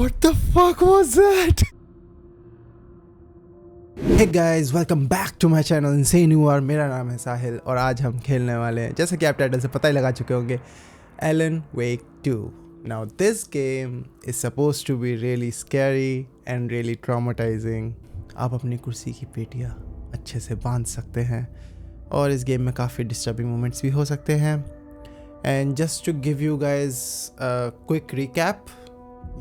What the fuck was that? Hey guys, welcome back to my channel Insane You Are। मेरा नाम है साहिल और आज हम खेलने वाले हैं, जैसा कि आप टाइटल से पता ही लगा चुके होंगे, Alan Wake 2। Now this game is supposed to be really scary and really traumatizing। आप अपनी कुर्सी की पेटियाँ अच्छे से बांध सकते हैं और इस गेम में काफ़ी डिस्टर्बिंग मोमेंट्स भी हो सकते हैं। And just to give you guys a quick recap,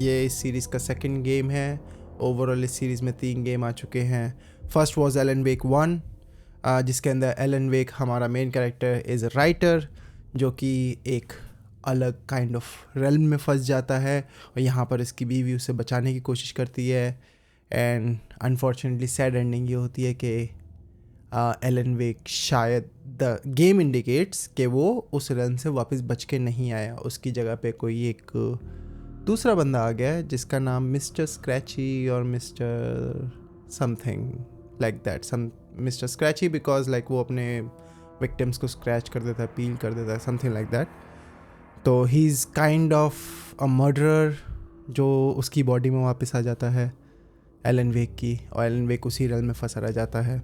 ये इस सीरीज़ का सेकंड गेम है। ओवरऑल इस सीरीज़ में 3 गेम आ चुके हैं। फर्स्ट वाज एलन वेक 1, जिसके अंदर एलन वेक हमारा main character is a writer जो कि एक अलग काइंड ऑफ रेल्म में फंस जाता है और यहाँ पर इसकी बीवी उसे बचाने की कोशिश करती है। एंड अनफॉर्चुनेटली सैड एंडिंग ये होती है कि एलन वेक शायद द गेम इंडिकेट्स कि वो उस रेल्म से वापस बच के नहीं आया। उसकी जगह पे कोई एक दूसरा बंदा आ गया है जिसका नाम मिस्टर स्क्रैची और mister something like that, mister scratchy because like वो अपने विक्टिम्स को स्क्रैच कर देता है, पील कर देता है, समथिंग लाइक दैट। तो he is kind of a murderer जो उसकी बॉडी में वापस आ जाता है एलन वेक की, और एलन वेक उसी रेल में फंसा रह जाता है।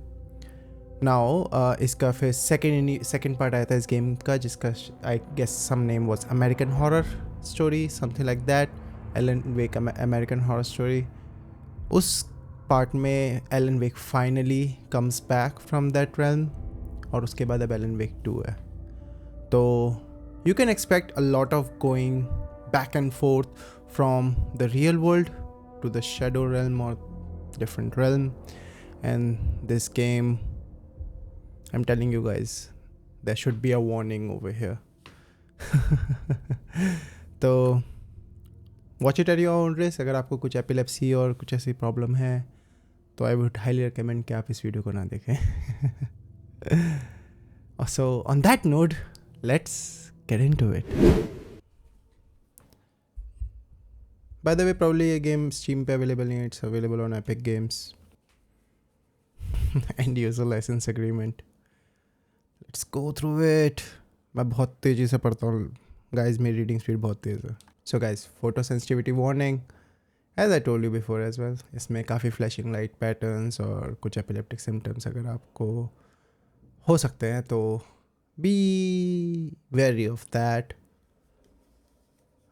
नाउ इसका फिर सेकेंड पार्ट आया था इस गेम का जिसका I guess some name was American Horror Story, something like that, Alan Wake American Horror Story. उस पार्ट में Alan Wake finally comes back from that realm और उसके बाद अब एलन वेक 2 है। तो you can expect a lot of going back and forth from the real world to the shadow realm और different realm. And this game, I'm telling you guys, there should be a warning over here. तो watch it at your own risk। अगर आपको कुछ epilepsy और कुछ ऐसी problem है तो आई वुड हाईली रिकमेंड कि आप इस वीडियो को ना देखें। So on that note, let's get into it. By the way, probably ये game Steam पे available नहीं है, it's available on Epic Games। End user license agreement। Let's go through it। मैं बहुत तेज़ी से पढ़ता हूँ guys, मेरी रीडिंग स्पीड बहुत तेज़ है। So guys, photo sensitivity warning as I told you before as well। इसमें काफ़ी flashing light patterns और कुछ epileptic symptoms अगर आपको हो सकते हैं तो be wary of that।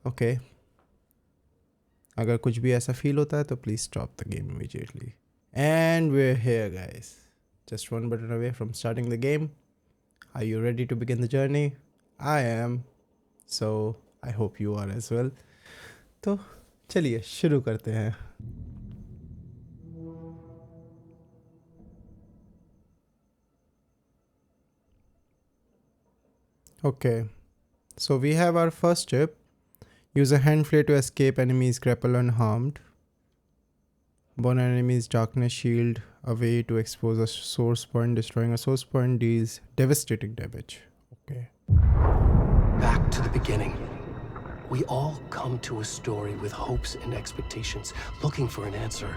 okay, अगर कुछ भी ऐसा फील होता है तो please stop the game immediately। And we're here guys, just one button away from starting the game। Are you ready to begin the journey? I am, so I hope you are as well। तो चलिए शुरू करते हैं। Okay, so we have our first tip: use a hand flare to escape enemies grapple unharmed। Burn an enemy's darkness shield away to expose a source point। Destroying a source point deals devastating damage। Okay. Back to the beginning. We all come to a story with hopes and expectations, looking for an answer.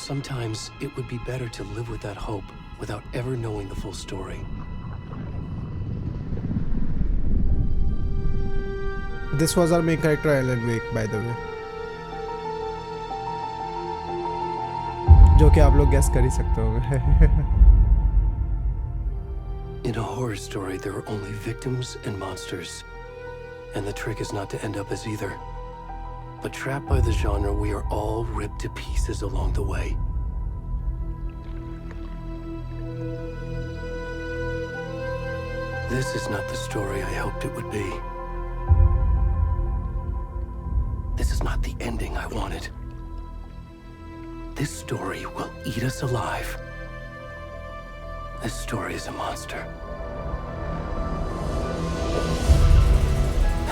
Sometimes it would be better to live with that hope without ever knowing the full story. This was our main character Alan Wake, by the way, जो कि आप लोग gas कर ही सकते होंगे। In a horror story, there are only victims and monsters. And the trick is not to end up as either. But trapped by the genre, we are all ripped to pieces along the way. This is not the story I hoped it would be. This is not the ending I wanted. This story will eat us alive. This story is a monster.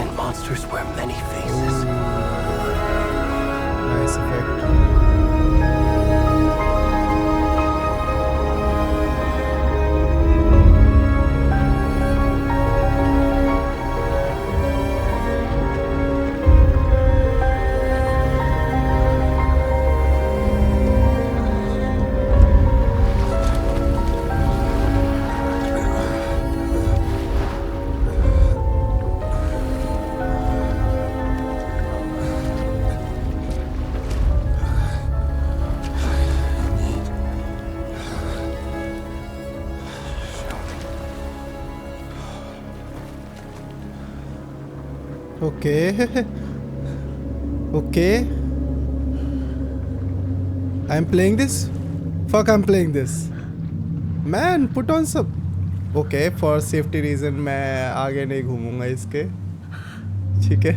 And monsters wear many faces. Nice effect। Okay. Okay. I'm playing this? Fuck, I'm playing this. Man, put on some. Okay, for safety reason मैं आगे नहीं घूमूंगा इसके. ठीक है.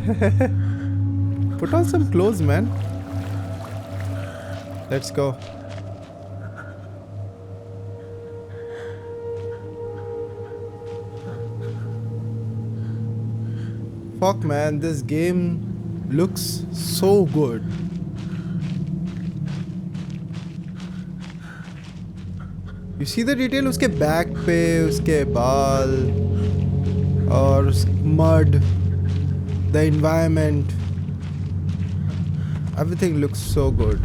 Put on some clothes, man. Let's go. Fuck, man, this game looks so good. You see the detail उसके back पे, उसके बाल और mud, the environment, everything looks so good.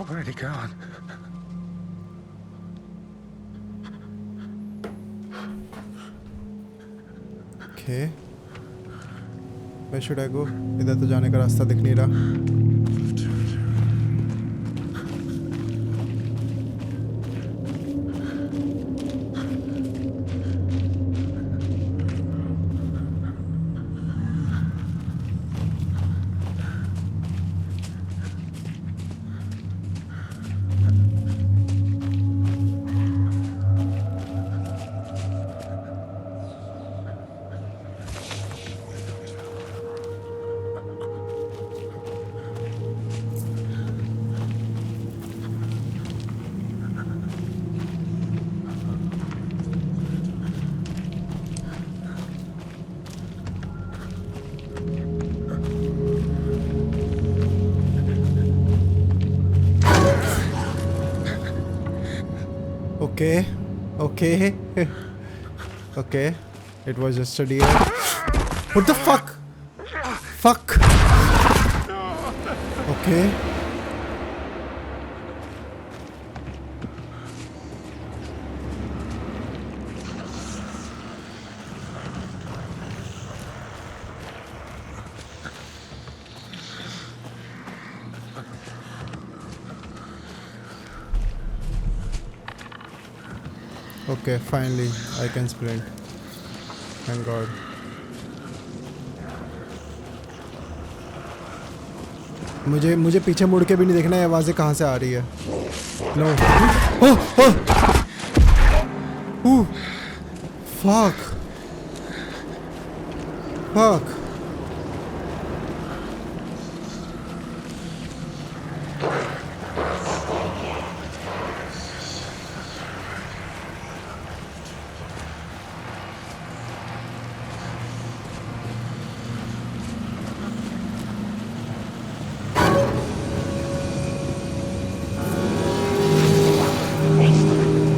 Where'd he gone? Okay. Where should I go? इधर तो जाने का रास्ता दिख नहीं रहा. Okay. Okay. Okay. It was just a deer. What the fuck? Fuck. Okay. Okay, finally I can sprint. Thank God. मुझे पीछे मुड़ के भी नहीं देखना है आवाज़ें कहाँ से आ रही है. No. Oh. Fuck. Fuck.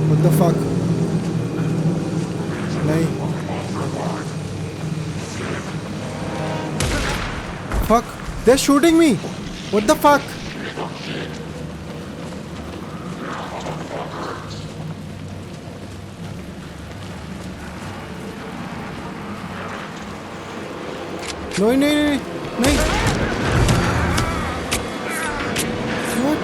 What the fuck? नहीं. Fuck! They're shooting me! What the fuck? नहीं. What?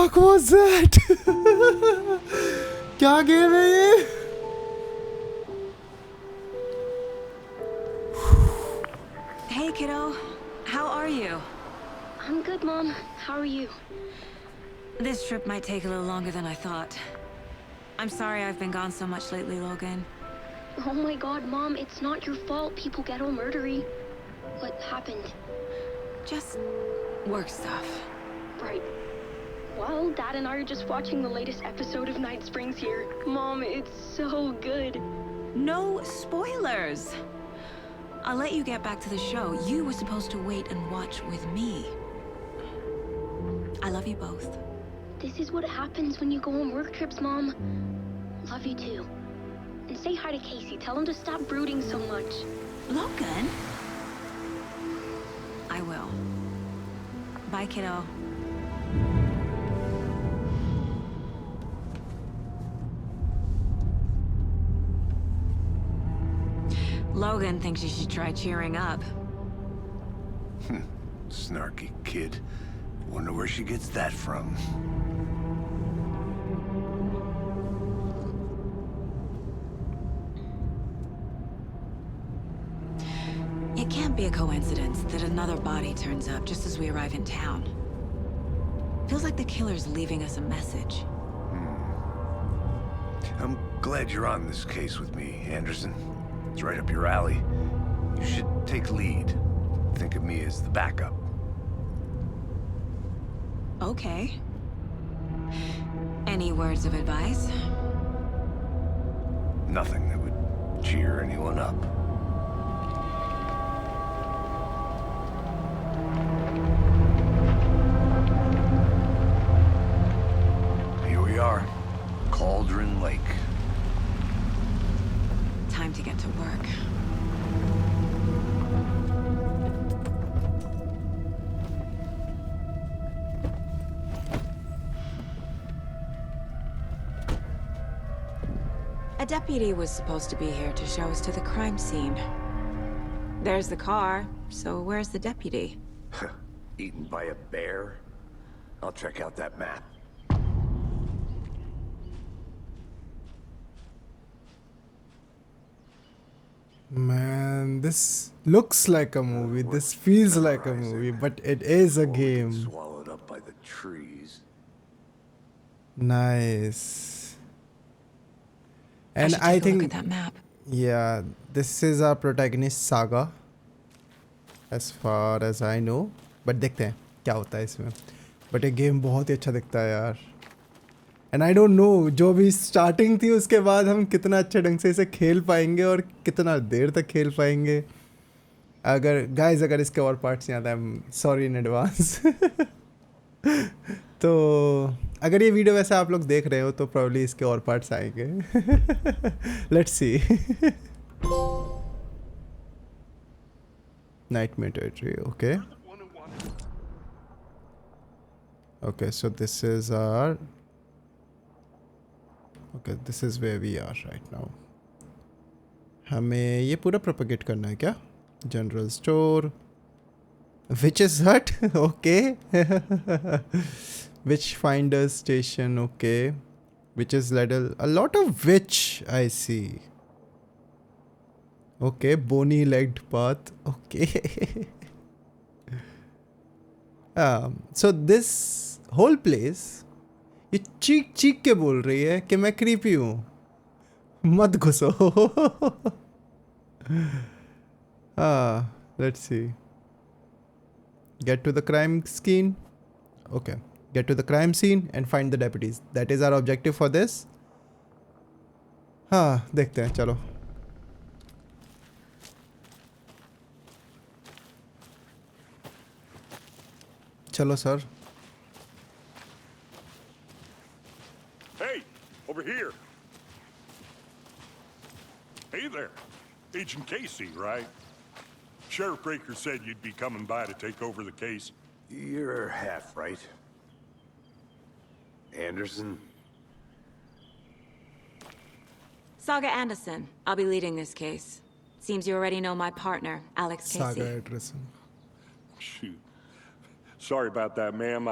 fuck was that? क्या गेम है ये? Hey, kiddo. How are you? I'm good, Mom. How are you? This trip might take a little longer than I thought. I'm sorry I've been gone so much lately, Logan. Oh my god, Mom, it's not your fault people get all murdery. What happened? Just work stuff. Right. Well, Dad and I are just watching the latest episode of Night Springs here. Mom, it's so good. No spoilers. I'll let you get back to the show. You were supposed to wait and watch with me. I love you both. This is what happens when you go on work trips, Mom. Love you too. And say hi to Casey. Tell him to stop brooding so much. Logan? I will. Bye, kiddo. Logan thinks you should try cheering up. Snarky kid. Wonder where she gets that from. It can't be a coincidence that another body turns up just as we arrive in town. Feels like the killer's leaving us a message. I'm glad you're on this case with me, Anderson. It's right up your alley. You should take lead. Think of me as the backup. Okay. Any words of advice? Nothing that would cheer anyone up. Here we are. Cauldron Lake. Time to get to work. A deputy was supposed to be here to show us to the crime scene. There's the car, so where's the deputy? Eaten by a bear? I'll check out that map. Man, this looks like a movie. This feels like a movie, but it is a game. Swallowed up by the trees. Nice. I And should I take a look think, at that map. yeah, this is our protagonist Saga, as far as I know. But देखते हैं क्या होता है इसमें. But ये game बहुत ही अच्छा दिखता है यार. एंड आई डोंट नो जो भी स्टार्टिंग थी उसके बाद हम कितना अच्छे ढंग से इसे खेल पाएंगे और कितना देर तक खेल पाएंगे. अगर इसके और पार्ट्स नहीं आते हैं, सॉरी इन एडवांस. तो अगर ये वीडियो वैसे आप लोग देख रहे हो तो प्रॉब्ली इसके और पार्ट्स आएंगे. Let's see. Nightmare territory, okay. Okay, so this is our... Okay, this is where we are right now. हमें ये पूरा propagate करना है क्या? General store. Witch's hut, okay. Witchfinder station, okay. Witch's ladle. A lot of witch, I see. Okay, bony legged path. Okay. So this whole place, ये चीख चीख के बोल रही है कि मैं creepy हूँ. मत घुसो. Let's see. Get to the crime scene. Okay. Get to the crime scene and find the deputies. That is our objective for this. हाँ देखते हैं चलो. चलो sir. Hey, over here. Hey there. Agent Casey, right? Sheriff Breaker said you'd be coming by to take over the case. You're half right. Anderson? Saga Anderson. I'll be leading this case. Seems you already know my partner, Alex Casey. Saga Anderson. Shoot. Sorry about that, ma'am.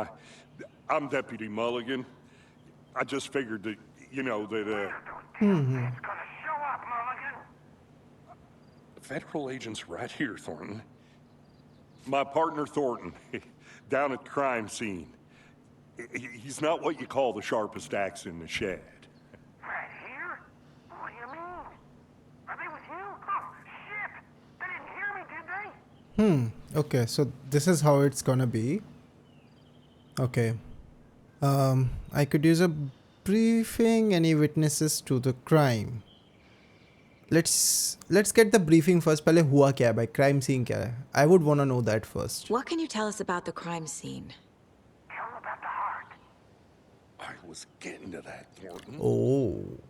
I'm Deputy Mulligan. I just figured that, that, It's gonna show up, Mulligan. the federal agent's right here, Thornton. My partner, Thornton, down at the crime scene. He's not what you call the sharpest axe in the shed. Right here? What do you mean? Are they with you? Oh, shit! They didn't hear me, did they? Okay, so this is how it's gonna be. Okay. I could use a briefing. Any witnesses to the crime? Let's get the briefing first. पहले हुआ क्या है भाई? Crime scene क्या है? I would wanna know that first. What can you tell us about the crime scene? Tell them about the heart. I was getting to that, Thornton. Oh.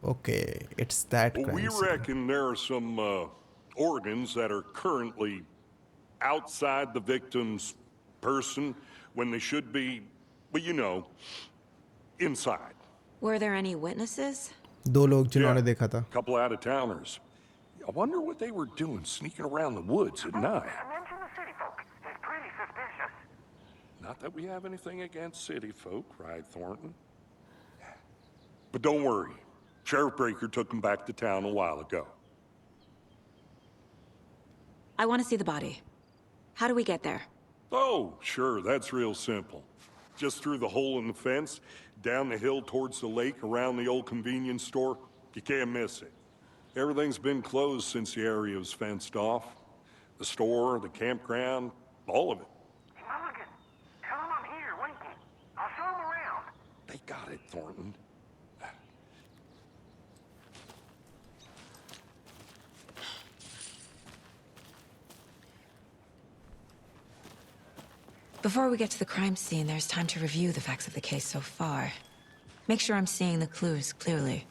Okay, it's that Well, crime we scene. reckon there are some organs that are currently outside the victim's person when they should be, well, inside. Were there any witnesses? दो लोग जिन्होंने Yeah. देखा था. Couple out-of-towners. I wonder what they were doing sneaking around the woods at night. Mention the city folk. It's pretty suspicious. Not that we have anything against city folk, right, Thornton? But don't worry. Sheriff Breaker took them back to town a while ago. I want to see the body. How do we get there? Oh, sure, that's real simple. Just through the hole in the fence, down the hill towards the lake, around the old convenience store. You can't miss it. Everything's been closed since the area was fenced off. The store, the campground, all of it. Mulligan, tell them I'm here, waiting. I'll show them around. They got it, Thornton. Before we get to the crime scene, there's time to review the facts of the case so far. Make sure I'm seeing the clues clearly.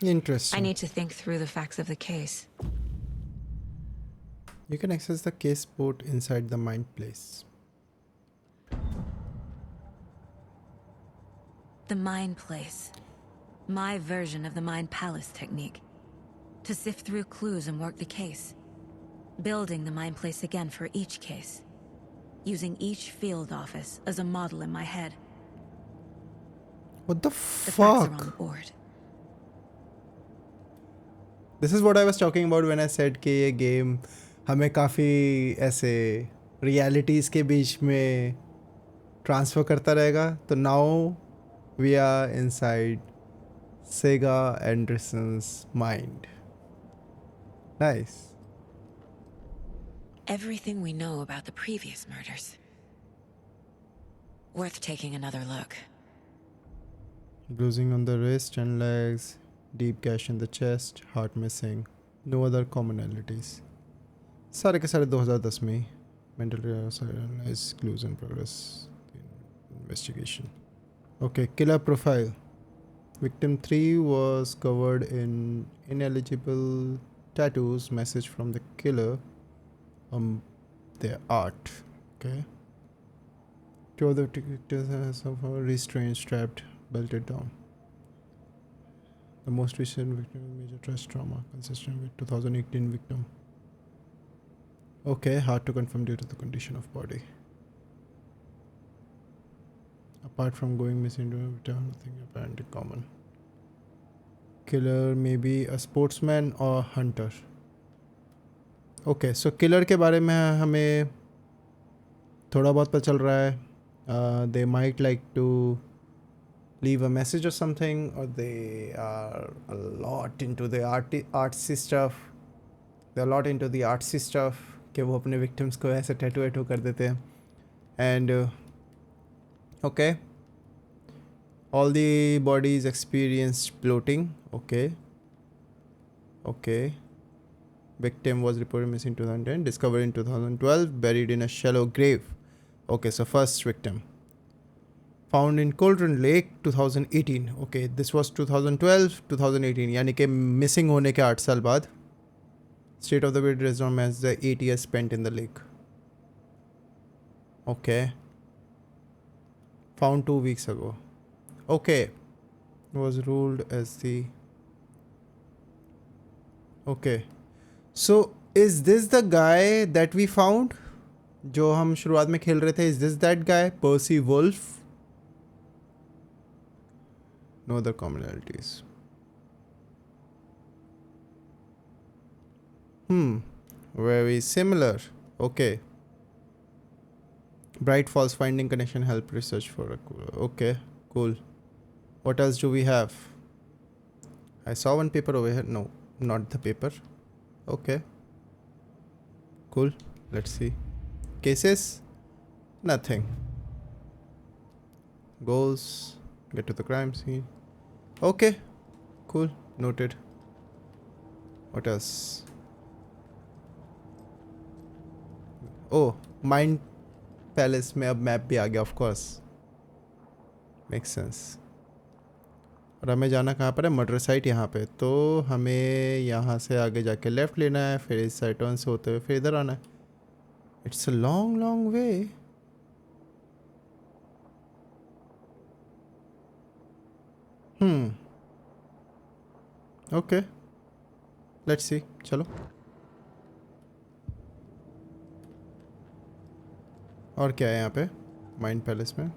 Interesting. I need to think through the facts of the case. You can access the case port inside the mind place. The Mind Place. My version of the Mind Palace technique. To sift through clues and work the case. Building the Mind Place again for each case. Using each field office as a model in my head. What the The facts are on the fuck? board. This is what I was talking about when I said कि ये game हमें काफ़ी ऐसे realities के बीच में transfer करता रहेगा. तो now we are inside Saga Anderson's mind. Nice. Everything we know about the previous murders. Worth taking another look. Bruising on the wrist and legs, deep gash in the chest, heart missing. No other commonalities. सारे के सारे 2010 में mental analyze clues in progress investigation. Okay, killer profile. Victim 3 was covered in ineligible tattoos. Message from the killer. Their art. Okay. Two of the victims are somehow restrained, strapped, belted down. The most recent victim of major stress trauma, consistent with 2018 victim. Okay, hard to confirm due to the condition of body. Apart from going missing to return, nothing apparently common. Killer may be a sportsman or hunter. Okay, so killer के बारे में हमें थोड़ा बहुत पता चल रहा है. They might like to leave a message or something, or they are a lot into the artsy stuff. They're a lot into the artsy stuff कि वो अपने victims को ऐसे tattoo कर देते हैं. And okay, all the bodies experienced bloating. Okay. Victim was reported missing 2010, discovered in 2012, buried in a shallow grave. Okay, so first victim found in Cauldron Lake 2018. Okay, this was 2012, 2018, यानी कि missing होने के 8 साल बाद. State of the body does not match the 8 years spent in the lake. Okay. Found 2 weeks ago. Okay. Was ruled as the... Okay. So is this the guy that we found? जो हम शुरुआत में खेल रहे थे. Is this that guy? Percy Wolf? No other commonalities. Very similar. Okay. Bright false finding connection help research for a okay, cool. What else do we have? I saw one paper over here. No, not the paper. Okay. Cool. Let's see. Cases? Nothing. Goals. Get to the crime scene. Okay. Cool. Noted. What else? Oh, Mind Palace में अब map भी आ गया, of course. Makes sense. और हमें जाना कहाँ पर है? मर्डर साइट यहाँ पे. तो हमें यहाँ से आगे जाके लेफ्ट लेना है, फिर इस साइड टर्न से होते हुए फिर इधर आना है. It's a long, long way. Okay. Let's see. चलो. और क्या है यहाँ पे माइंड पैलेस में?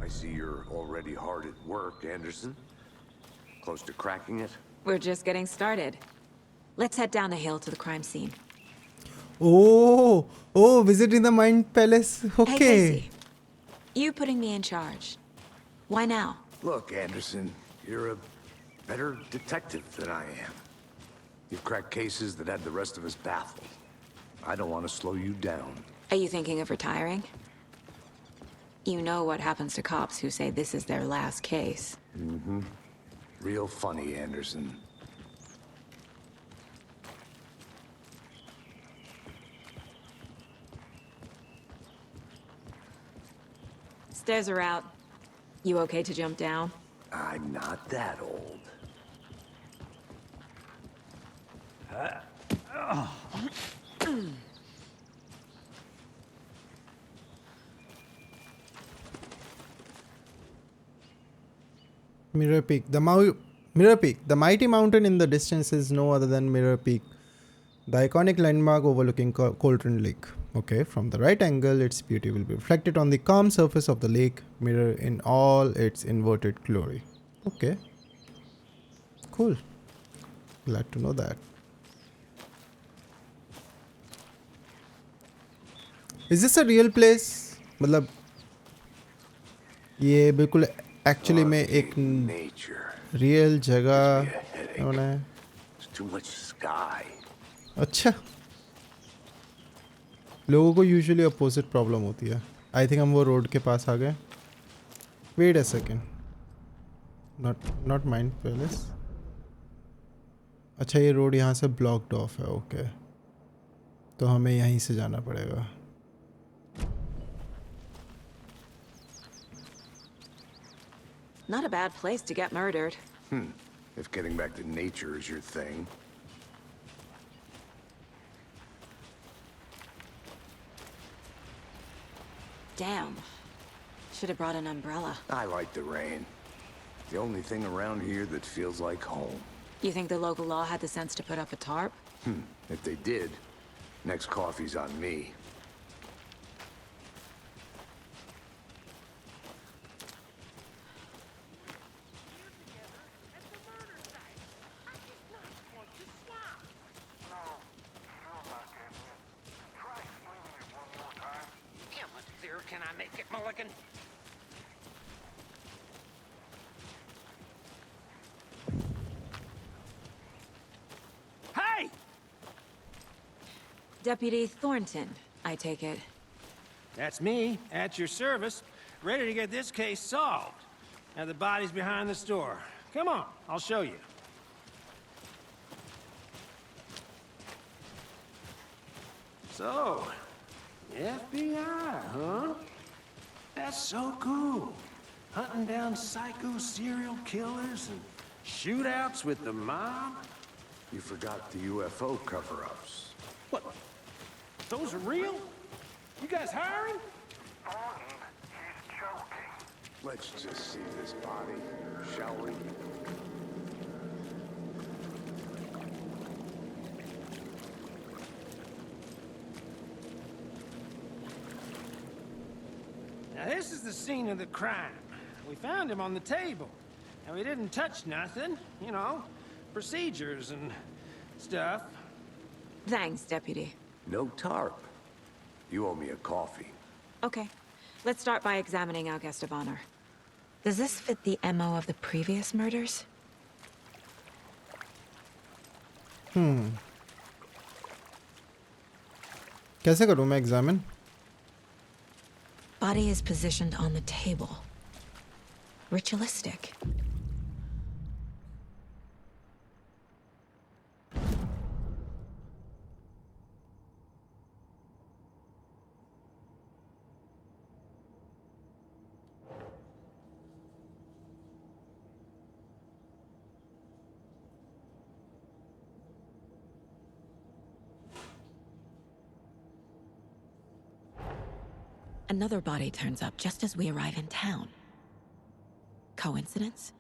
I see you're already hard at work, Anderson. Close to cracking it? We're just getting started. Let's head down the hill to the crime scene. Oh, visiting the mind palace. Hey, Okay. Casey. You putting me in charge. Why now? Look, Anderson, you're a better detective than I am. You've cracked cases that had the rest of us baffled. I don't want to slow you down. Are you thinking of retiring? You know what happens to cops who say this is their last case. Real funny, Anderson. Stairs are out. You okay to jump down? I'm not that old. Mirror Peak. Mirror Peak. The mighty mountain in the distance is no other than Mirror Peak, the iconic landmark overlooking Coltrane Lake. Okay, from the right angle, its beauty will be reflected on the calm surface of the lake mirror in all its inverted glory. Okay. Cool. Glad to know that. Is this a real place? मतलब ये बिल्कुल actually में एक real जगह होना है. Too much sky. अच्छा, लोगों को यूजुअली अपोजिट प्रॉब्लम होती है. आई थिंक हम वो रोड के पास आ गए. Wait a second. Not mind palace. अच्छा, ये रोड यहाँ से ब्लॉक्ड ऑफ है. ओके, तो हमें यहीं से जाना पड़ेगा. Not a bad place to get murdered. If getting back to nature is your thing. Damn. Should have brought an umbrella. I like the rain. The only thing around here that feels like home. You think the local law had the sense to put up a tarp? If they did, next coffee's on me. Can I make it, Mulligan? Hey! Deputy Thornton, I take it. That's me, at your service, ready to get this case solved. Now the body's behind the store. Come on, I'll show you. So, FBI, huh? That's so cool. Hunting down psycho serial killers and shootouts with the mob. You forgot the UFO cover-ups. What? Those are real? You guys hiring? He's joking. Let's just see this body, shall we? Now, this is the scene of the crime. We found him on the table. And we didn't touch nothing, you know, procedures and stuff. Thanks, Deputy. No tarp. You owe me a coffee. Okay, let's start by examining our guest of honor. Does this fit the MO of the previous murders? कैसे करूँ मैं examine? Body is positioned on the table. Ritualistic. Another body turns up just as we arrive in town. Coincidence?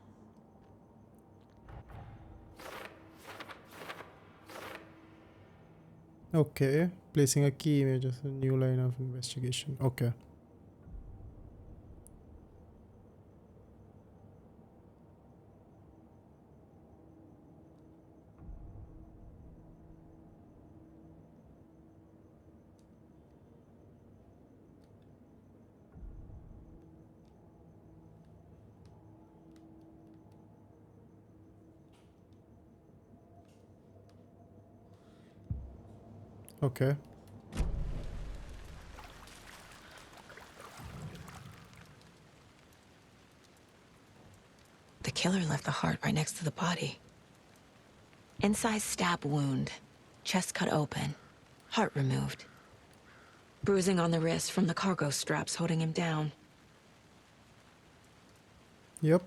Okay, placing a key image as a new line of investigation. Okay. Okay. The killer left the heart right next to the body. Incised stab wound, chest cut open, heart removed. Bruising on the wrist from the cargo straps holding him down. Yep.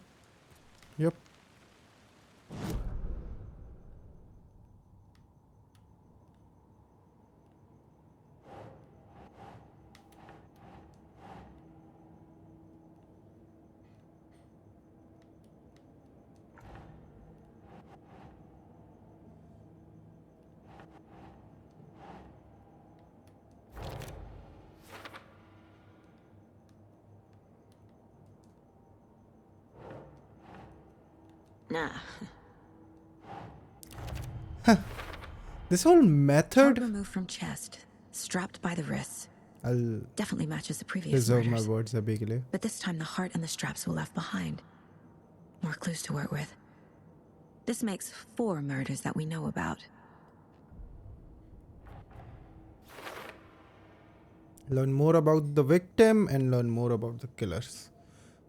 Yep. Nah. This whole Heart method. removed from chest, strapped by the wrists. I'll Definitely matches the previous reserve my murders. words abhi ke liye. But this time the heart and the straps were left behind. More clues to work with. This makes 4 murders that we know about. Learn more about the victim and learn more about the killers.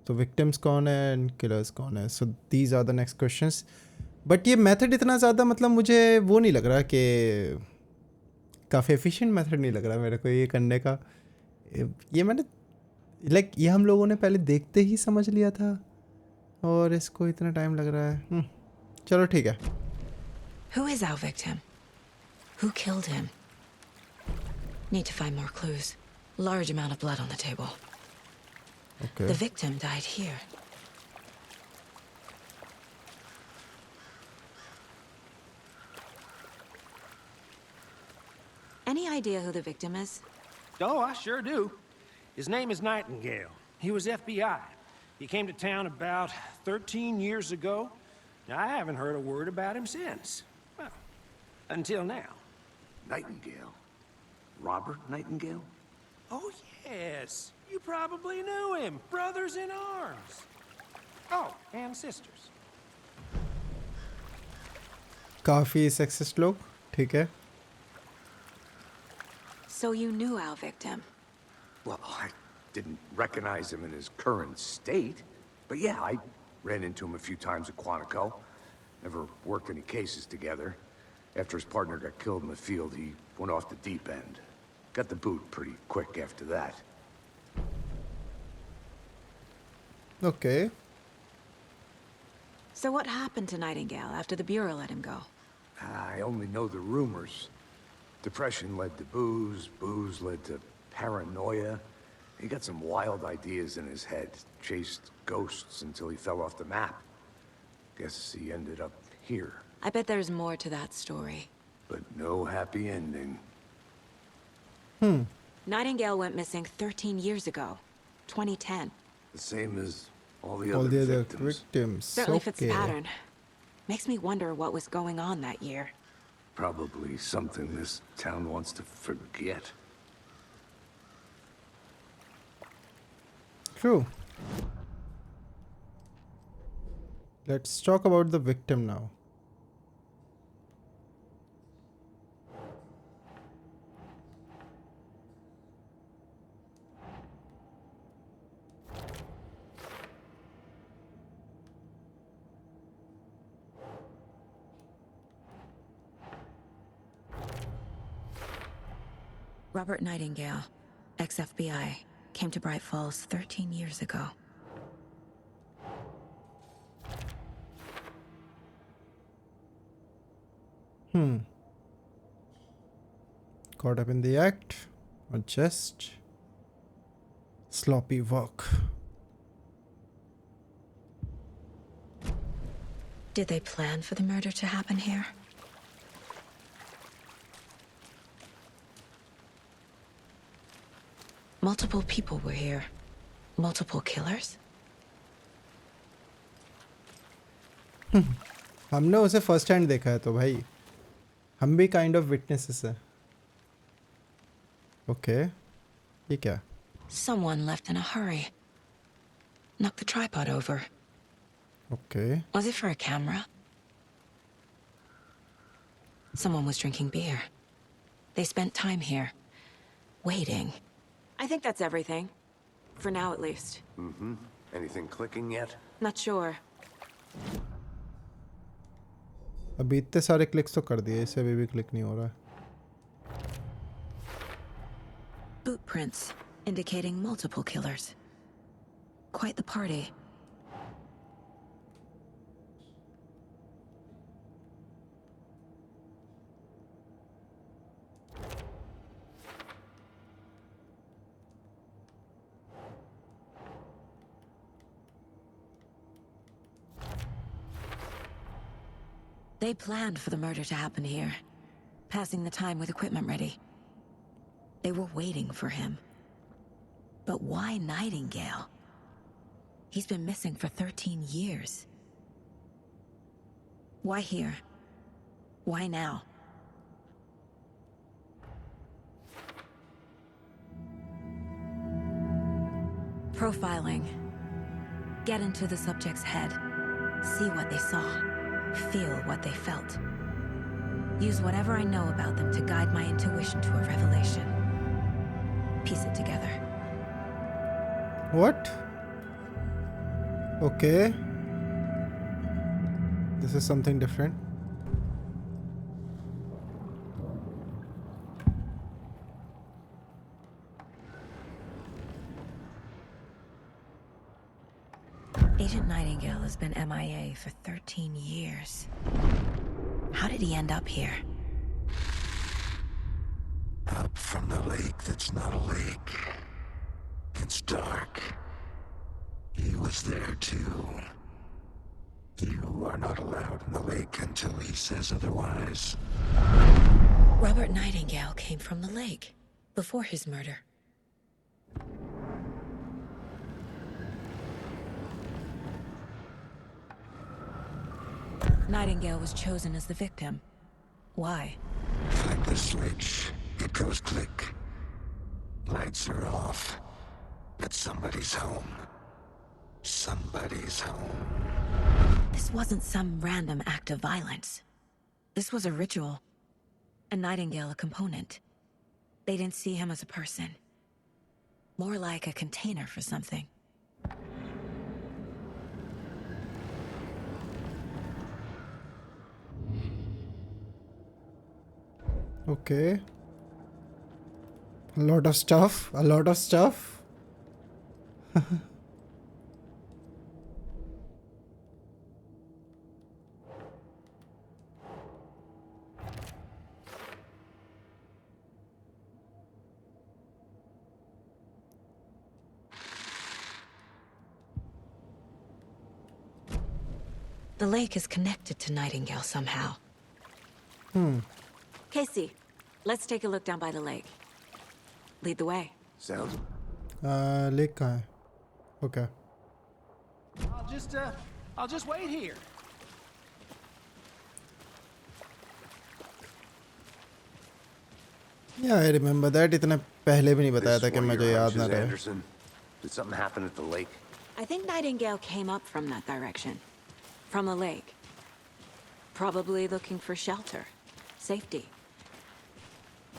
So victims कौन है and killers कौन है. So these are the next questions. But ये method इतना ज़्यादा मतलब मुझे वो नहीं लग रहा कि काफ़ी efficient method नहीं लग रहा मेरे को ये करने का. ये मैंने ये हम लोगों ने पहले देखते ही समझ लिया था और इसको इतना टाइम लग रहा है. चलो ठीक है. Who is our victim? Who killed him? Need to find more clues. Large amount of blood on the table. Okay. The victim died here. Any idea who the victim is? Oh, I sure do. His name is Nightingale. He was FBI. He came to town about 13 years ago. Now, I haven't heard a word about him since. Well, until now. Nightingale? Robert Nightingale? Oh, yes. You probably knew him. Brothers in arms. Oh, and sisters. काफ़ी sexist लोग. ठीक है. So you knew our victim? Well, I didn't recognize him in his current state. But yeah, I ran into him a few times at Quantico. Never worked any cases together. After his partner got killed in the field, he went off the deep end. Got the boot pretty quick after that. Okay. So what happened to Nightingale after the Bureau let him go? I only know the rumors. Depression led to booze, booze led to paranoia. He got some wild ideas in his head, chased ghosts until he fell off the map. Guess he ended up here. I bet there's more to that story. But no happy ending. Nightingale went missing 13 years ago. 2010. The same as all the All other the other victims. victims. Certainly fits the Okay. pattern. Makes me wonder what was going on that year. Probably something this town wants to forget. True. Let's talk about the victim now. Robert Nightingale, ex-FBI, came to Bright Falls 13 years ago. Caught up in the act or just sloppy work? Did they plan for the murder to happen here? Multiple people were here. Multiple killers? हमने उसे first hand देखा है तो भाई हम भी kind of witnesses हैं. Okay ये क्या? Someone left in a hurry. Knocked the tripod over. Okay. Was it for a camera? Someone was drinking beer. They spent time here, waiting. I think that's everything. For now, at least. Mm-hmm. Anything clicking yet? Not sure. अभी इतने सारे clicks तो कर दिए, इसे अभी भी click नहीं हो रहा है. Boot prints, indicating multiple killers. Quite the party. They planned for the murder to happen here, passing the time with equipment ready. They were waiting for him. But why Nightingale? He's been missing for 13 years. Why here? Why now? Profiling. Get into the subject's head. See what they saw. Feel what they felt. Use whatever I know about them to guide my intuition to a revelation. Piece it together. What? Okay. This is something different. Agent Nightingale has been MIA for 13 years. How did he end up here? Up from the lake that's not a lake. It's dark. He was there too. You are not allowed in the lake until he says otherwise. Robert Nightingale came from the lake before his murder. Nightingale was chosen as the victim. Why? Flick the switch. It goes click. Lights are off. But somebody's home. Somebody's home. This wasn't some random act of violence. This was a ritual. And Nightingale a component. They didn't see him as a person. More like a container for something. Okay. A lot of stuff. A lot of stuff. The lake is connected to Nightingale somehow. Casey, let's take a look down by the lake. Lead the way. Sounds... lake कहाँ है? Okay. I'll just wait here. Yeah, I remember that. इतना पहले भी नहीं बताया This था कि one of मुझे your याद ना hunches, रहे. Anderson? Did something happen at the lake? I think Nightingale came up from that direction. From the lake. Probably looking for shelter. Safety.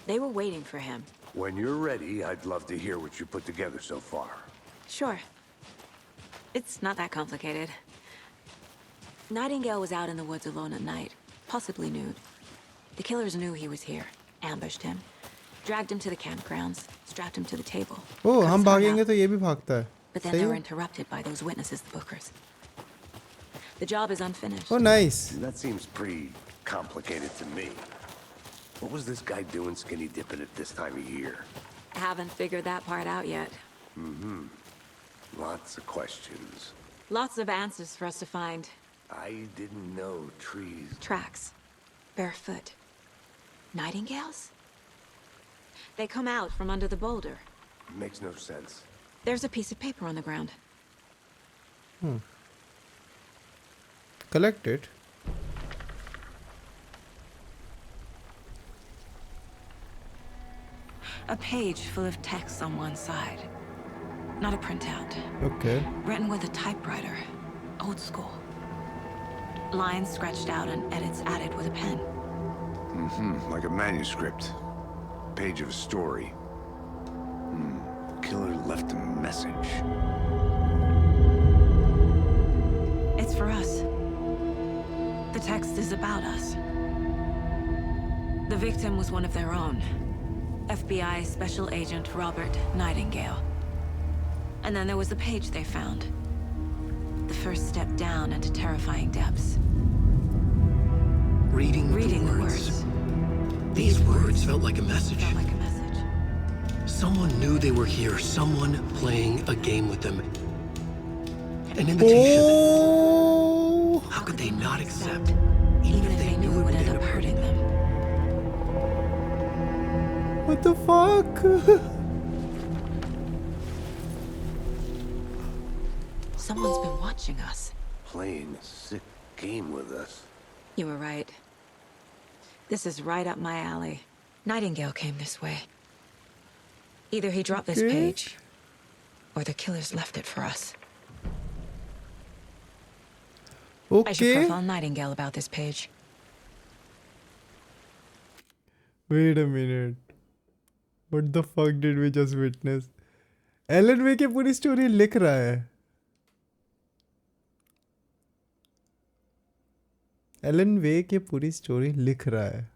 They were waiting for him. When you're ready, I'd love to hear what you put together so far. Sure. It's not that complicated. Nightingale was out in the woods alone at night, possibly nude. The killers knew he was here, ambushed him, dragged him to the campgrounds, strapped him to the table. Oh, Cut हम his tongue भागेंगे out. तो ये भी भागता है. But then सही they were है? interrupted by those witnesses, the Bookers. The job is unfinished. Oh, nice. That seems pretty complicated to me. What was this guy doing skinny dipping at this time of year? Haven't figured that part out yet. Lots of questions. Lots of answers for us to find. I didn't know trees... Tracks. Barefoot. Nightingales? They come out from under the boulder. Makes no sense. There's a piece of paper on the ground. Collect it. A page full of text on one side. Not a printout. Okay. Written with a typewriter. Old school. Lines scratched out and edits added with a pen. Like a manuscript. Page of a story. Killer left a message. It's for us. The text is about us. The victim was one of their own. FBI Special Agent Robert Nightingale. And then there was the page they found. The first step down into terrifying depths. Reading the words. These words felt like a message. Felt like a message. Someone knew they were here. Someone playing a game with them. An invitation. Oh. How could they not accept? Even if they knew it would end up hurting them. What the fuck? Someone's been watching us. Playing a sick game with us. You were right. This is right up my alley. Nightingale came this way. Either he dropped this Okay. page, or the killers left it for us. I should Okay. profile Nightingale about this page. Wait a minute. What the fuck did we just witness? Alan Wake की पूरी story लिख रहा है. Elon Wake की पूरी story लिख रहा है.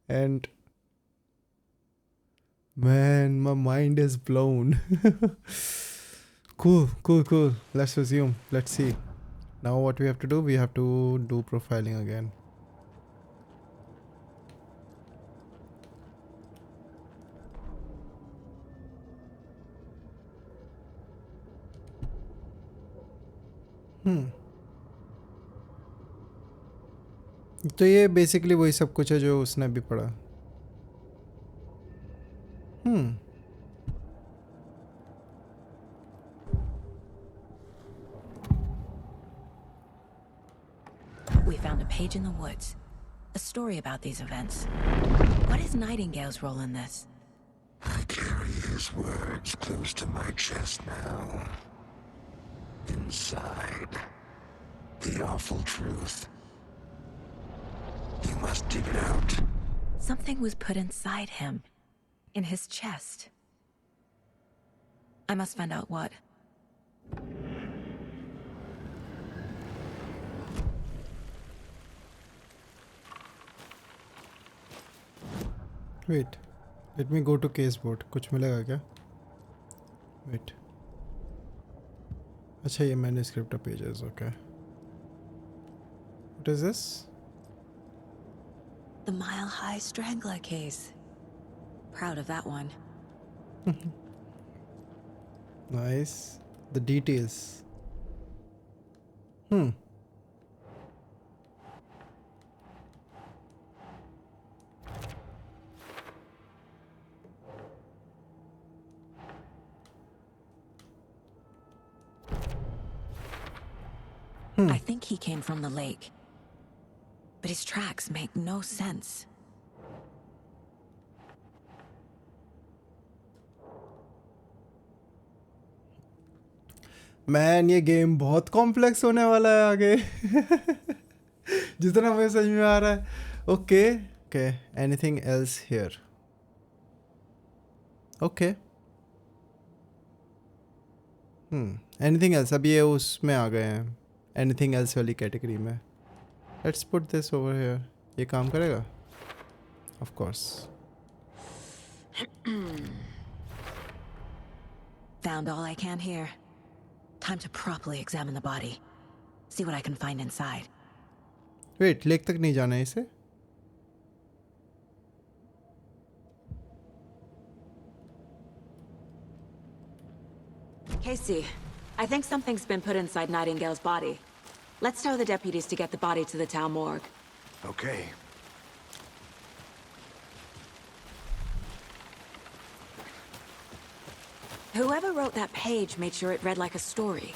And man, my mind is blown. Cool. Let's resume. Let's see. Now what we have to do? We have to do profiling again. तो ये बेसिकली वही सब कुछ है जो उसने अभी पढ़ा. We found a page in the woods. A story about these events. What is Nightingale's role in this? I carry his words close to my chest now. Inside, the awful truth. You must dig it out. Something was put inside him. In his chest. I must find out what. Wait. Let me go to caseboard. कुछ मिलेगा क्या? Wait. अच्छा ये manuscript of pages. Okay. What is this? The Mile High Strangler case. Proud of that one. Nice. The details. I think he came from the lake. But his tracks make no sense. Man ये game बहुत complex होने वाला है आगे जितना मुझे समझ में आ रहा है. Okay okay anything else here. Okay anything else. अब ये उसमें आ गए हैं एनीथिंग एल्स वाली कैटेगरी में. Let's put this over here. ये काम करेगा? Of course. Found all I can here. Time to properly examine the body. See what I can find inside. Wait lake तक नहीं जाना है इसे. Casey, I think something's been put inside Nightingale's body. Let's tell the deputies to get the body to the town morgue. Okay. Whoever wrote that page made sure it read like a story.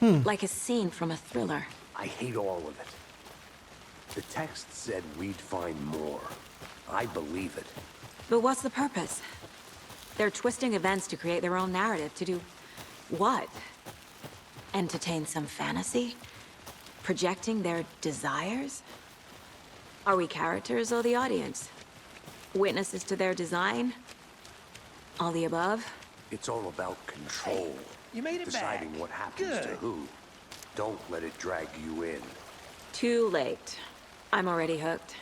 Like a scene from a thriller. I hate all of it. The text said we'd find more. I believe it. But what's the purpose? They're twisting events to create their own narrative. To do what? Entertain some fantasy? Projecting their desires? Are we characters or the audience? Witnesses to their design? All the above? It's all about control. You made it Deciding back. what happens to Good. who. Don't let it drag you in. Too late. I'm already hooked.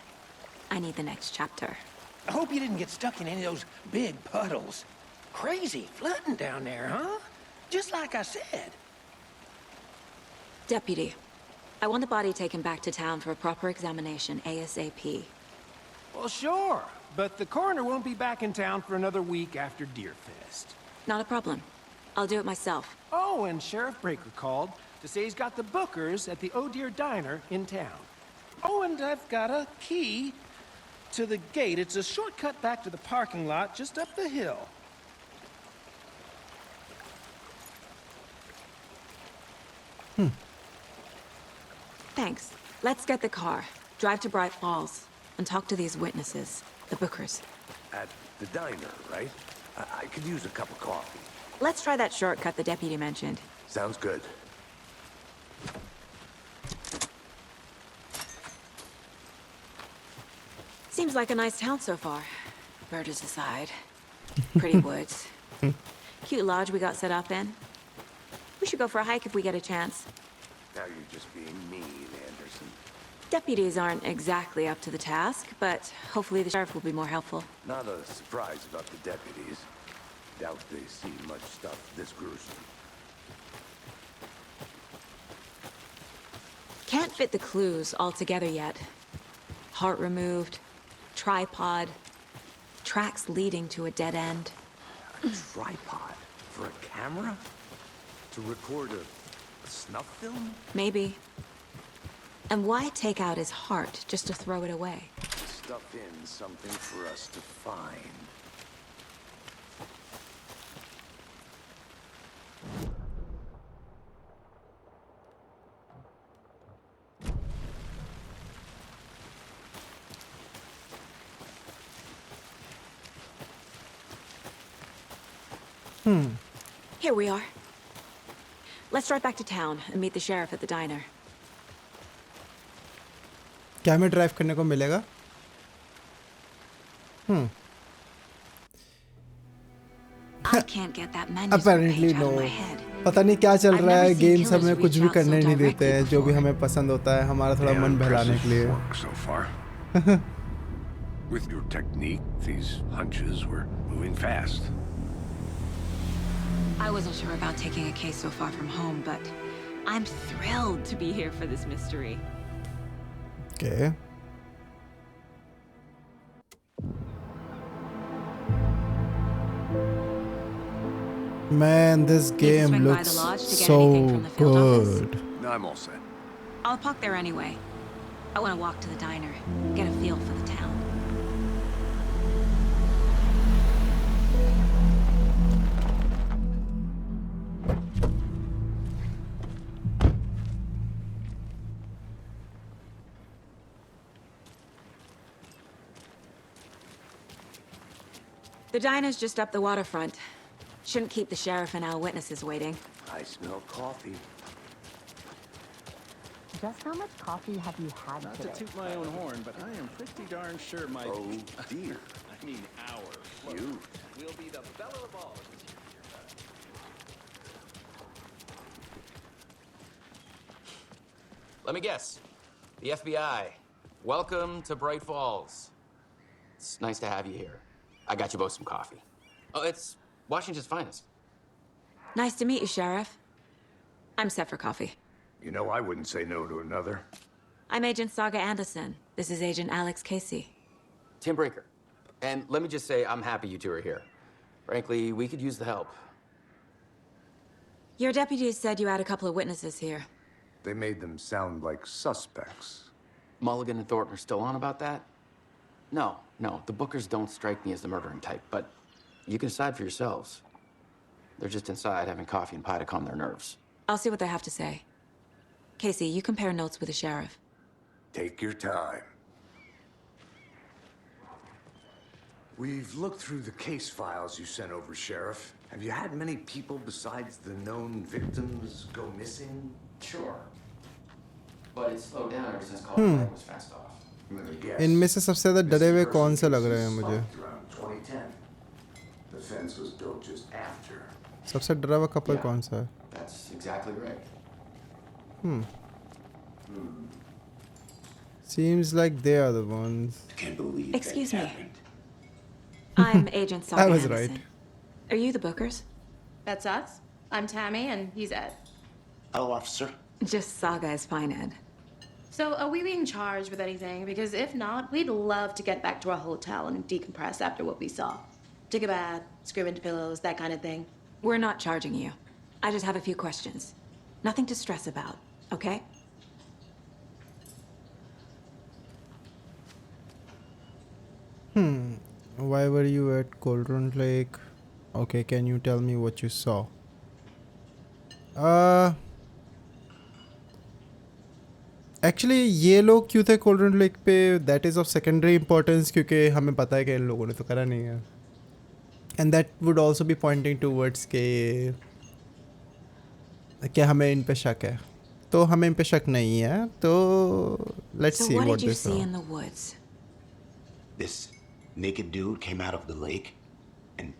I need the next chapter. I hope you didn't get stuck in any of those big puddles. Crazy flooding down there, huh? Just like I said. Deputy, I want the body taken back to town for a proper examination ASAP. Well, sure. But the coroner won't be back in town for another week after Deerfest. Not a problem. I'll do it myself. Oh, and Sheriff Breaker called to say he's got the bookers at the Oh Dear Diner in town. Oh, and I've got a key to the gate. It's a shortcut back to the parking lot just up the hill. Thanks. Let's get the car, drive to Bright Falls, and talk to these witnesses, the bookers. At the diner, right? I could use a cup of coffee. Let's try that shortcut the deputy mentioned. Sounds good. Seems like a nice town so far. Murders aside. Pretty woods. Cute lodge we got set up in. We should go for a hike if we get a chance. Now you're just being mean, Anderson. Deputies aren't exactly up to the task, but hopefully the sheriff will be more helpful. Not a surprise about the deputies. Doubt they see much stuff this gruesome. Can't fit the clues all together yet. Heart removed, tripod, tracks leading to a dead end. A tripod? For a camera? To record a snuff film? Maybe. And why take out his heart just to throw it away? Stuff in something for us to find. Here we are. Let's drive back to town and meet the sheriff at the diner. क्या हमें drive करने को मिलेगा? I can't get that manuscript Apparently page out of no. my head. पता नहीं क्या चल I've रहा है. never seen गेम्स killers हमें कुछ reach भी out करने so नहीं देते directly हैं. जो भी before. हमें पसंद होता है हमारा थोड़ा मन बहलाने के लिए. Work so far. With your technique, these hunches were moving fast. I wasn't sure about taking a case so far from home, but I'm thrilled to be here for this mystery. Okay. Man, this game swing by the looks lodge to get so anything from the field office? good. No, I'm all set. I'll park there anyway. I want to walk to the diner, get a feel for the town. The diner's just up the waterfront. Shouldn't keep the sheriff and our witnesses waiting. I smell coffee. Just how much coffee have you had Not today? to toot my own horn, but I am pretty darn sure my... Oh, dear. I mean, our float You. will be the belle of the ball. Let me guess. The FBI. Welcome to Bright Falls. It's nice to have you here. I got you both some coffee. Oh, it's Washington's finest. Nice to meet you, Sheriff. I'm set for coffee. You know, I wouldn't say no to another. I'm Agent Saga Anderson. This is Agent Alex Casey. Tim Breaker. And let me just say, I'm happy you two are here. Frankly, we could use the help. Your deputies said you had a couple of witnesses here. They made them sound like suspects. Mulligan and Thornton are still on about that? No, the Bookers don't strike me as the murdering type, but you can decide for yourselves. They're just inside having coffee and pie to calm their nerves. I'll see what they have to say. Casey, you compare notes with the sheriff. Take your time. We've looked through the case files you sent over, Sheriff. Have you had many people besides the known victims go missing? Sure. But it's slowed down ever since Colorado was fast off. Let me guess. इनमें से सबसे ज़्यादा डरे हुए कौन से लग रहे हैं मुझे? Around 2010. The fence was built just after. सबसे डरा हुआ कपल कौन सा है? That's exactly right. Seems like they are the ones. I can't believe Excuse that me. happened. I'm Agent Saga I was Anderson. right. Are you the Bookers? That's us. I'm Tammy, and he's Ed. Hello, officer. Just Saga is fine, Ed. So, are we being charged with anything? Because if not, we'd love to get back to our hotel and decompress after what we saw. Take a bath, scream into pillows, that kind of thing. We're not charging you. I just have a few questions. Nothing to stress about, okay? Why were you at Cauldron Lake? Okay, can you tell me what you saw? Actually, ये लोग क्यों थे cauldron lake पे? That is of secondary importance क्योंकि हमें पता है कि इन लोगों ने तो करा नहीं है. And that would also be pointing towards कि हमें इन पे शक है. तो हमें इन पे शक नहीं है. तो let's So see what what did you they see saw. in the woods? This naked dude came out of the lake, and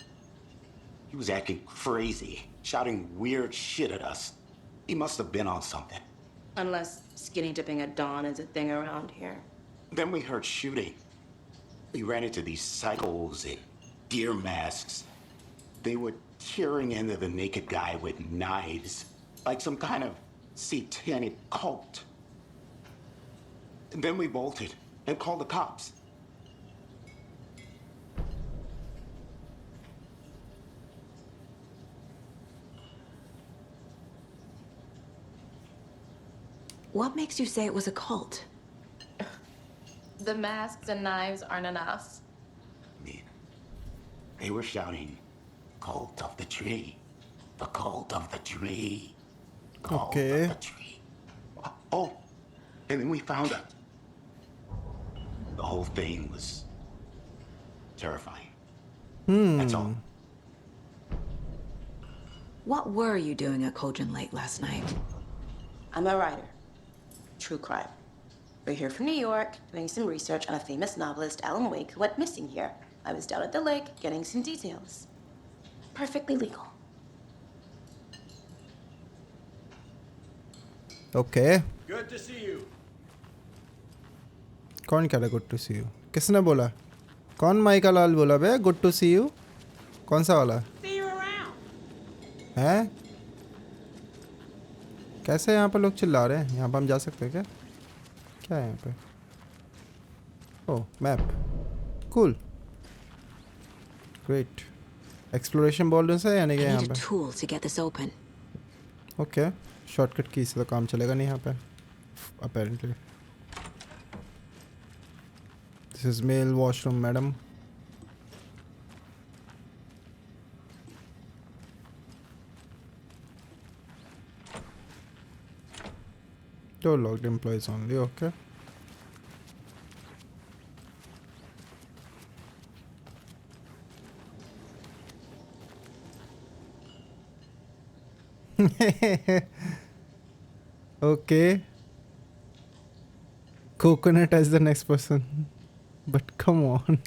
he was acting crazy, shouting weird shit at us. He must have been on something. Unless skinny dipping at dawn is a thing around here. Then we heard shooting. We ran into these psychos in deer masks. They were tearing into the naked guy with knives, like some kind of satanic cult. And then we bolted and called the cops. What makes you say it was a cult? The masks and knives aren't enough. I mean, they were shouting, "Cult of the tree, the cult of the tree, cult Okay. of the tree." Oh, and then we found out. The whole thing was terrifying. That's all. What were you doing at Cauldron Lake last night? I'm a writer. True crime. We're here from New York, doing some research on a famous novelist, Alan Wake, who went missing here. I was down at the lake, getting some details. Perfectly legal. Okay. Good to see you. कौन कह रहा good to C you? किसने बोला? कौन mica लाल बोला बे good to C you? कौन सा वाला? See you around. हैं? कैसे यहाँ पर लोग चिल्ला रहे हैं? यहाँ पर हम जा सकते हैं क्या? क्या है यहाँ पे? Oh map. Cool. Great. Exploration bonus है यानी कि I यहाँ need a पे. tool to get this open. Okay. Shortcut की से तो काम चलेगा नहीं यहाँ पे. Apparently. This is male washroom, madam. Door locked, employees only, okay. Okay. Coconut as the next person. But come on.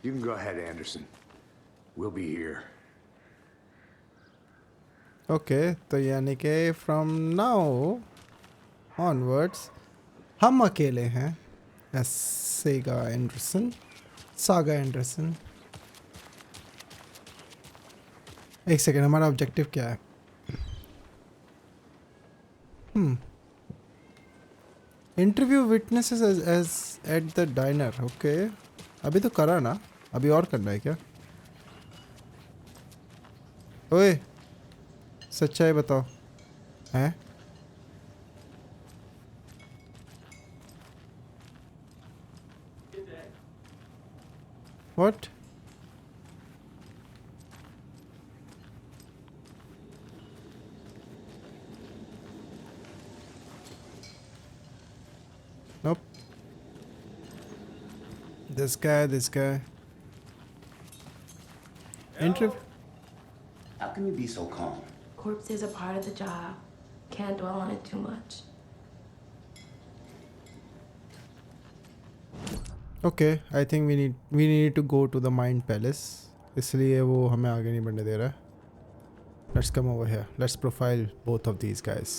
You can go ahead, Anderson. We'll be here. Okay, तो यानी कि from now onwards हम अकेले हैं as Saga Anderson. एक second, हमारा objective क्या है? Interview witnesses as at the diner. Okay, अभी तो करा ना, अभी और करना है क्या? ओए, सच्चाई बताओ. हैं? What? Nope. This guy. Interview. How can you be so calm? Corpses are part of the job. Can't dwell on it too much. Okay, I think we need to go to the Mind Palace. इसलिए वो हमें आगे नहीं बढ़ने दे रहा है. Let's come over here. Let's profile both of these guys.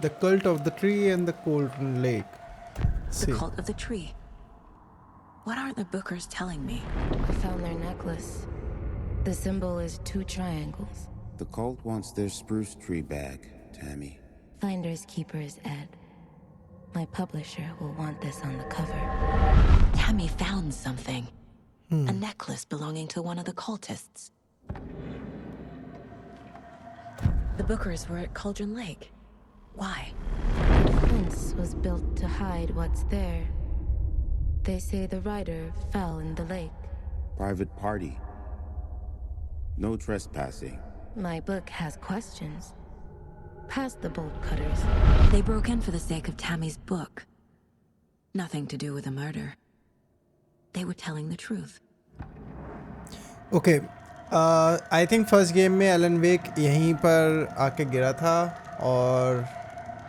The cult of the tree and the Golden Lake. The cult of the tree. What are the Bookers telling me? I found their necklace. The symbol is 2 triangles. The cult wants their spruce tree back, Tammy. Finders keepers, Ed. My publisher will want this on the cover. Tammy found something. A necklace belonging to one of the cultists. The Bookers were at Cauldron Lake. Why? The fence was built to hide what's there. They say the rider fell in the lake. Private party. No trespassing. My book has questions. Past the bolt cutters. They broke in for the sake of Tammy's book. Nothing to do with the murder. They were telling the truth. Okay. I think first game में Alan वेक यहीं पर आके गिरा था और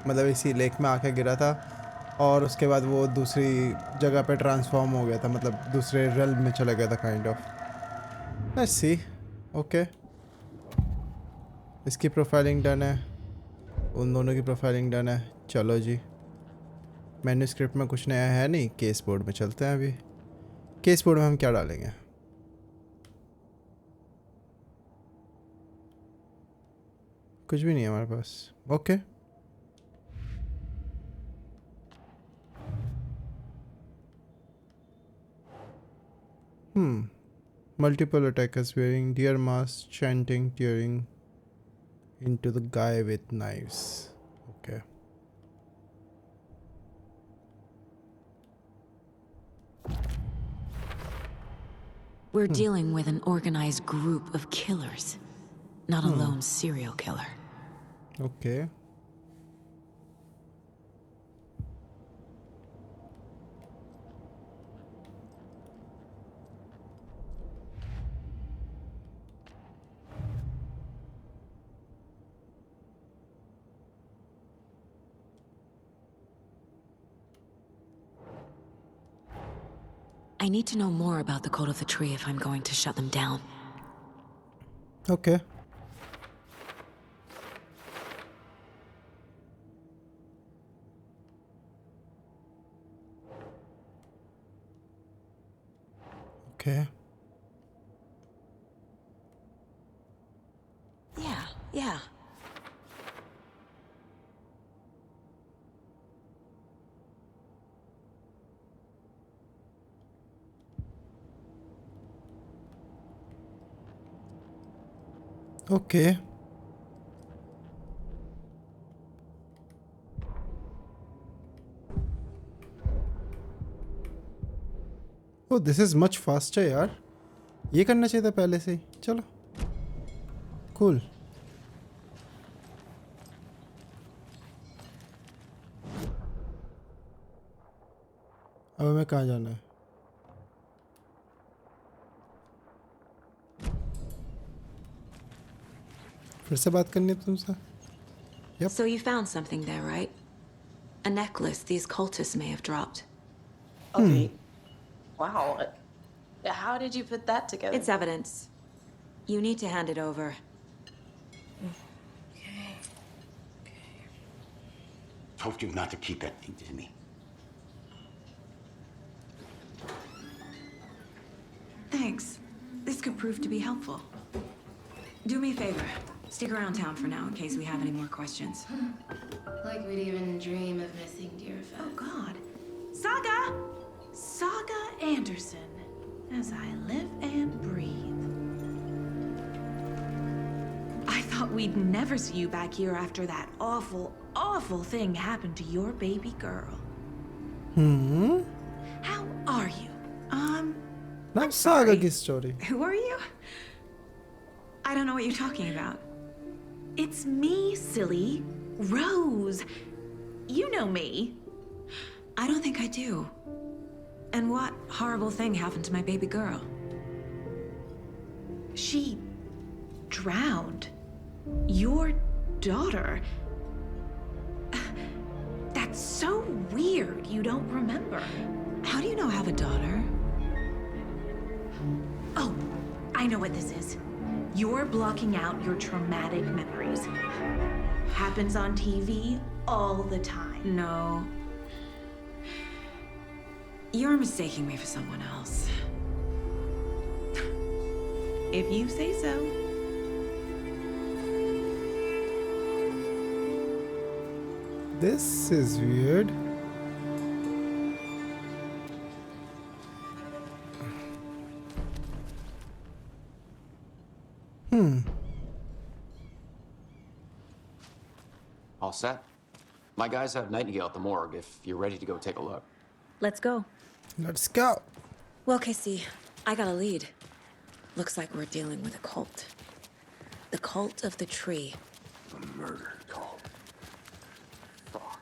मतलब इसी lake में आके गिरा था और उसके बाद वो दूसरी जगह पे ट्रांसफॉर्म हो गया था, मतलब दूसरे रेल्म में चला गया था kind of. Let's see. Okay, इसकी प्रोफाइलिंग डन है, उन दोनों की प्रोफाइलिंग डन है. चलो जी, मैन्यूस्क्रिप्ट में कुछ नया है नहीं. केस बोर्ड में चलते हैं. अभी केस बोर्ड में हम क्या डालेंगे? कुछ भी नहीं है हमारे पास. Okay. Multiple attackers wearing deer masks, chanting, tearing into the guy with knives. Okay. We're dealing with an organized group of killers, not a lone serial killer. Okay. I need to know more about the code of the tree if I'm going to shut them down. Okay. Okay. Yeah. Okay. Oh, this is much faster यार. ये करना चाहिए था पहले से ही. चलो. Cool. अब हमें कहाँ जाना है? फिर से बात करनी है तुमसे? Yep. So you found something there, right? A necklace these cultists may have dropped. Okay. Wow. How did you put that together? It's evidence. You need to hand it over. Told you not to keep that thing to me. Thanks. This could prove to be helpful. Do me a favor. Stick around town for now in case we have any more questions. Like we'd even dream of missing dear friends. Oh, God. Saga! Saga Anderson. As I live and breathe. I thought we'd never see you back here after that awful, awful thing happened to your baby girl. How are you? Not Saga story. Who are you? I don't know what you're talking about. It's me, silly. Rose. You know me. I don't think I do. And what horrible thing happened to my baby girl? She drowned. Your daughter. That's so weird you don't remember. How do you know I have a daughter? Oh, I know what this is. You're blocking out your traumatic memories. Happens on TV all the time. No. You're mistaking me for someone else. If you say so. This is weird. All set? My guys have Nightingale at the morgue if you're ready to go take a look. Let's go. Let's go. Well, Casey, I got a lead. Looks like we're dealing with a cult. The cult of the tree. A murder cult. Fuck.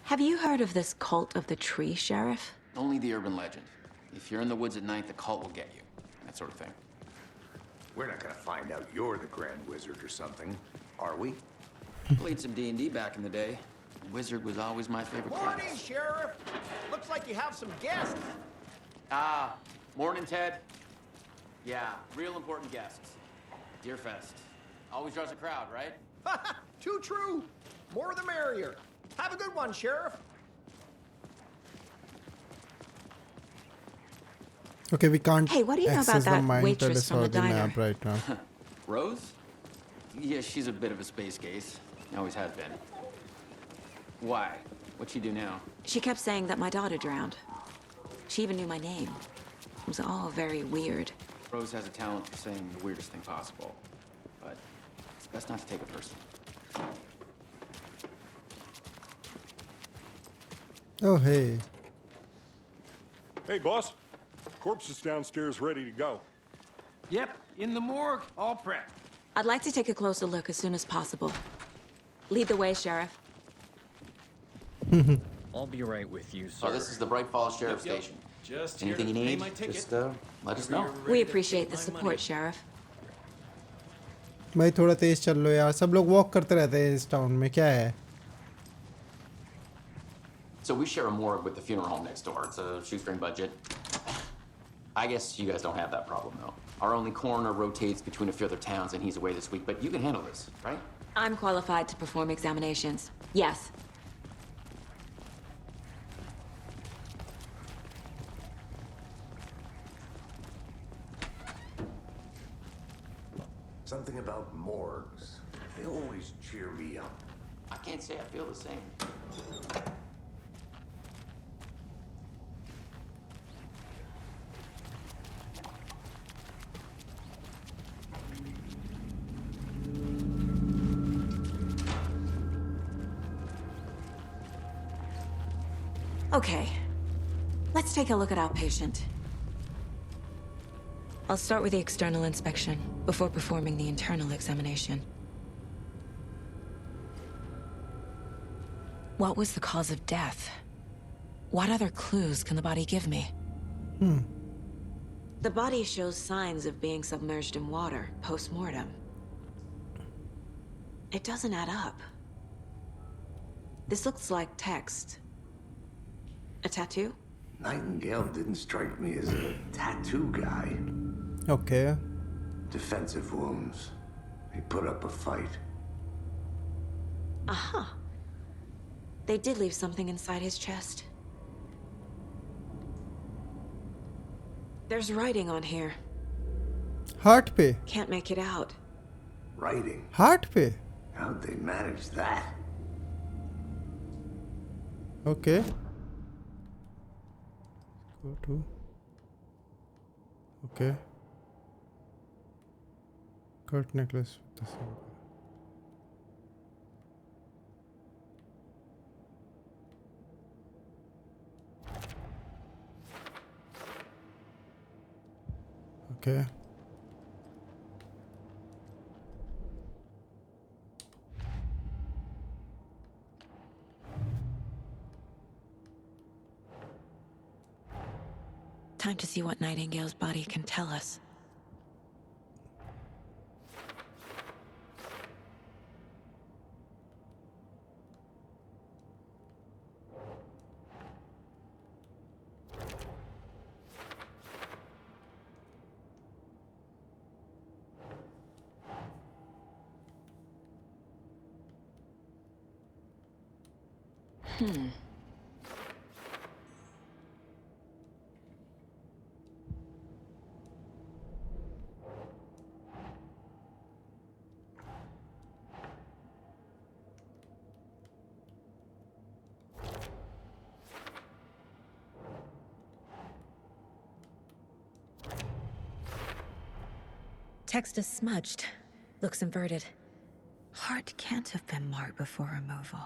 Have you heard of this cult of the tree, Sheriff? Only the urban legend. If you're in the woods at night, the cult will get you. That sort of thing. We're not gonna find out you're the Grand Wizard or something, are we? Played some D&D back in the day. Wizard was always my favorite Morning, class. Sheriff. Looks like you have some guests. Ah, morning, Ted. Yeah, real important guests. Deerfest. Always draws a crowd, right? Too true. More the merrier. Have a good one, Sheriff. Okay, we can't Hey, what do you know about access the that mind waitress from the disorder diner? map right now. Rose? Yeah, she's a bit of a space case. Always has been. Why? What'd she do now? She kept saying that my daughter drowned. She even knew my name. It was all very weird. Rose has a talent for saying the weirdest thing possible. But it's best not to take it personally. Oh, hey. Hey, boss. Corpse is downstairs ready to go. Yep, in the morgue, all prepped. I'd like to take a closer look as soon as possible. Lead the way, Sheriff. I'll be right with you, sir. Oh, this is the Bright Falls Sheriff Station. Just Anything you here to pay need, my ticket. just let us know. We appreciate the support, Sheriff. भाई थोड़ा तेज चल लो यार, सब लोग walk करते रहते हैं इस टाउन में, क्या है? So we share a morgue with the funeral home next door. It's a shoestring budget. I guess you guys don't have that problem, though. Our only coroner rotates between a few other towns, and he's away this week. But you can handle this, right? I'm qualified to perform examinations. Yes. Something about morgues. They always cheer me up. I can't say I feel the same. Okay. Let's take a look at our patient. I'll start with the external inspection before performing the internal examination. What was the cause of death? What other clues can the body give me? The body shows signs of being submerged in water post-mortem. It doesn't add up. This looks like text. A tattoo? Nightingale didn't strike me as a tattoo guy. Okay. Defensive wounds. He put up a fight. Aha. They did leave something inside his chest. There's writing on here. Heart पे. Can't make it out. Writing? Heart पे. How'd they manage that? Okay. Go to. Okay. Cut necklace with the symbol. Okay. Time to see what Nightingale's body can tell us. Text is smudged. Looks inverted. Heart can't have been marked before removal.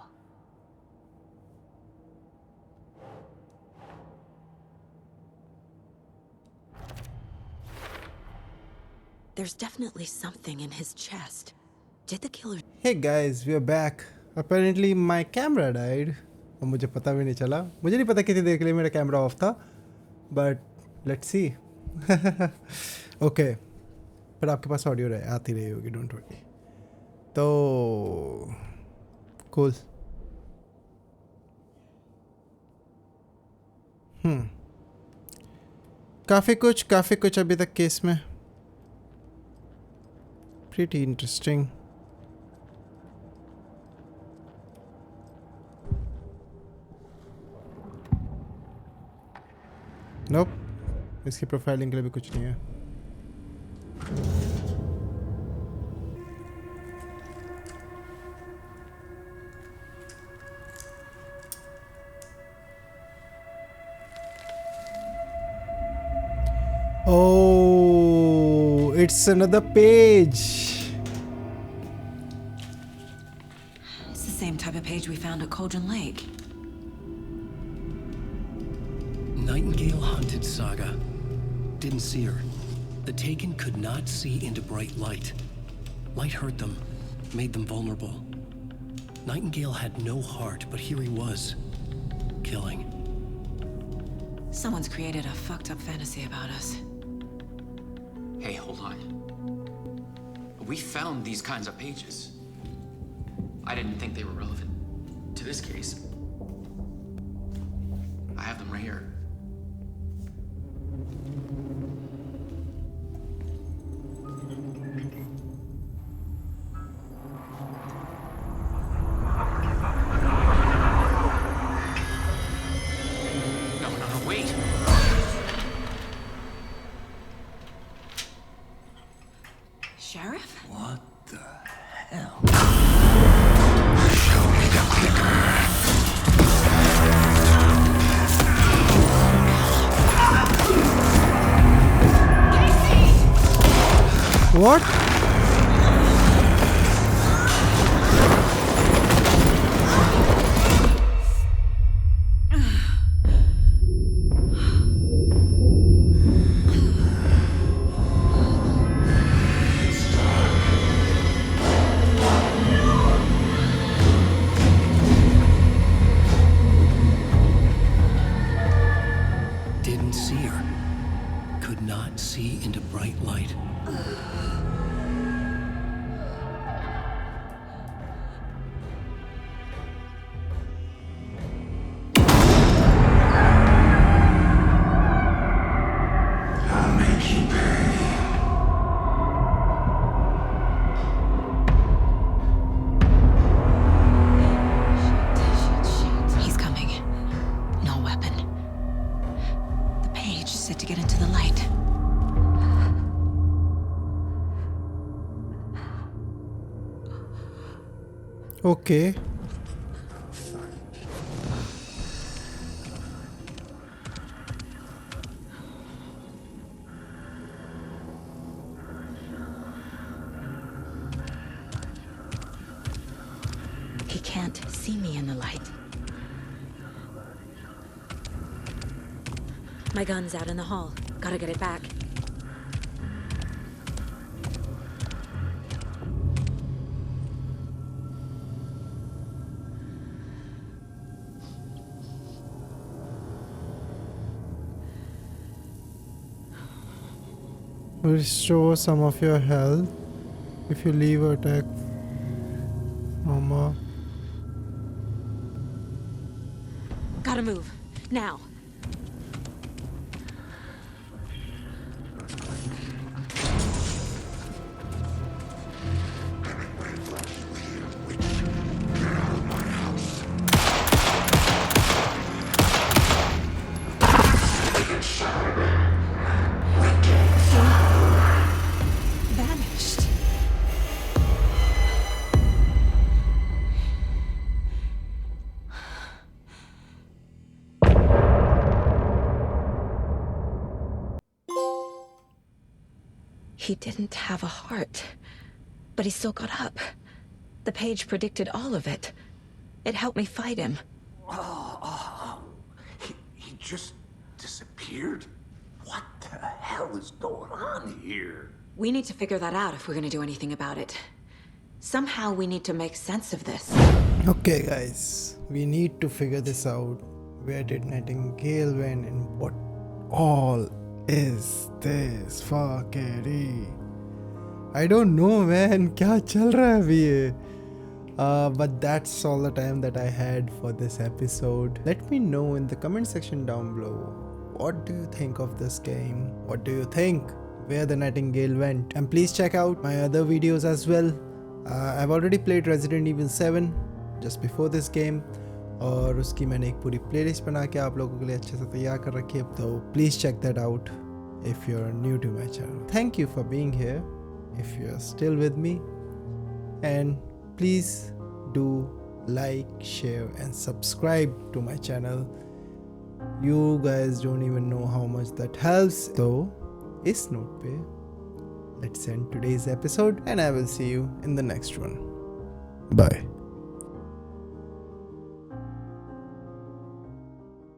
There's definitely something in his chest. Did the killer... Hey guys, we are back. Apparently my camera died. और मुझे पता भी नहीं चला. मुझे नहीं पता कितनी देर के लिए मेरा कैमरा ऑफ था. But let's see. Okay. पर आपके पास ऑडियो आती रही होगी, डोंट वरी. तो cool. काफ़ी कुछ अभी तक केस में. Pretty interesting. Nope. इसकी प्रोफाइलिंग के लिए भी कुछ नहीं है. Oh, it's another page. It's the same type of page we found at Cauldron Lake. Nightingale hunted Saga. Didn't see her. The Taken could not see into bright light. Light hurt them, made them vulnerable. Nightingale had no heart, but here he was, killing. Someone's created a fucked up fantasy about us. Hey, hold on. We found these kinds of pages. I didn't think they were relevant to this case. I have them right here. Sheriff? What the hell? Show me the clicker. What? could not see into bright light. I'll make you pay. He's coming. No weapon. The page said to get into the light. Okay. He can't see me in the light. My gun's out in the hall. Gotta get it back. Restore some of your health if you leave or attack. Mama. Gotta move. Now. Vanished. He didn't have a heart, but he still got up. The page predicted all of it. It helped me fight him. He just disappeared? What the hell is going on here? We need to figure that out if we're gonna do anything about it. Somehow we need to make sense of this. Okay guys, we need to figure this out. Where did Nightingale went and what all is this fuckery? I don't know man, क्या चल रहा है अभी ये? But that's all the time that I had for this episode. Let me know in the comment section down below. What do you think of this game? What do you think? Where the Nightingale went? And please check out my other videos as well. I've already played Resident Evil 7 just before this game. और उसकी मैंने एक पूरी playlist बना के आप लोगों के लिए अच्छे से तैयार कर रखी है. तो please check that out if you're new to my channel. Thank you for being here. If you're still with me, and please do like, share and subscribe to my channel. You guys don't even know how much that helps. So इस note पे let's end today's episode and I will see you in the next one. Bye.